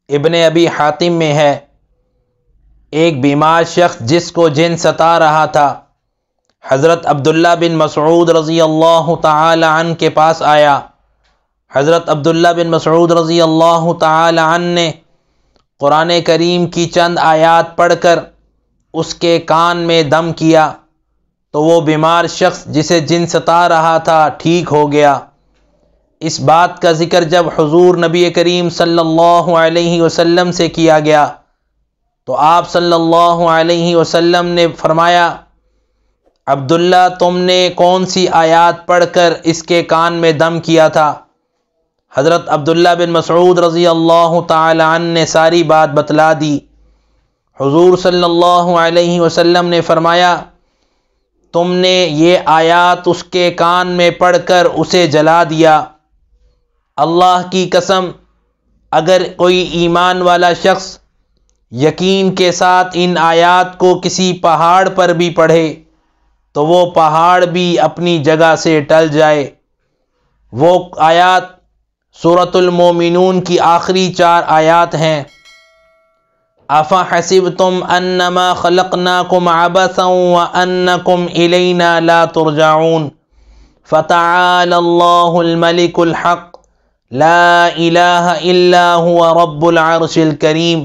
ابن ابی حاتم میں ہے، ایک بیمار شخص جس کو جن ستا رہا تھا حضرت عبداللہ بن مسعود رضی اللہ تعالی عنہ کے پاس آیا۔ حضرت عبداللہ بن مسعود رضی اللہ تعالی عنہ نے قرآن کریم کی چند آیات پڑھ کر اس کے کان میں دم کیا تو وہ بیمار شخص جسے جن ستا رہا تھا ٹھیک ہو گیا۔ اس بات کا ذکر جب حضور نبی کریم صلی اللہ علیہ وسلم سے کیا گیا تو آپ صلی اللہ علیہ وسلم نے فرمایا، عبداللہ تم نے کون سی آیات پڑھ کر اس کے کان میں دم کیا تھا؟ حضرت عبداللہ بن مسعود رضی اللہ تعالی عنہ نے ساری بات بتلا دی۔ حضور صلی اللہ علیہ وسلم نے فرمایا، تم نے یہ آیات اس کے کان میں پڑھ کر اسے جلا دیا۔ اللہ کی قسم، اگر کوئی ایمان والا شخص یقین کے ساتھ ان آیات کو کسی پہاڑ پر بھی پڑھے تو وہ پہاڑ بھی اپنی جگہ سے ٹل جائے۔ وہ آیات سورۃ المومنون کی آخری 4 آیات ہیں۔ افحسبتم انما خلقناکم عبثا وانکم الینا لا ترجعون فتعالى اللہ الملک الحق لا الہ الا هو رب العرش الکریم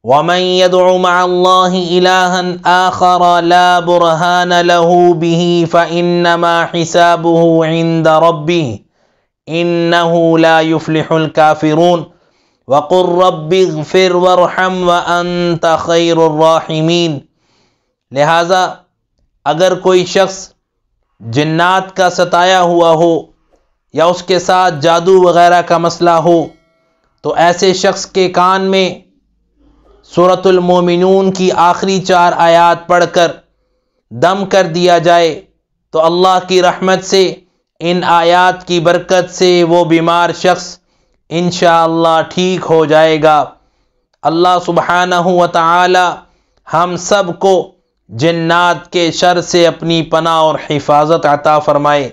ومن يدع مع الله إلها آخر لا برهان له به فإنما حسابه عند ربه إنه لا يفلح الكافرون وقل رب اغفر وارحم وأنت خير الراحمين۔ لہذا اگر کوئی شخص جنات کا ستایا ہوا ہو یا اس کے ساتھ جادو وغیرہ کا مسئلہ ہو تو ایسے شخص کے کان میں سورۃ المومنون کی آخری 4 آیات پڑھ کر دم کر دیا جائے تو اللہ کی رحمت سے ان آیات کی برکت سے وہ بیمار شخص انشاءاللہ ٹھیک ہو جائے گا۔ اللہ سبحانہ و تعالی ہم سب کو جنات کے شر سے اپنی پناہ اور حفاظت عطا فرمائے۔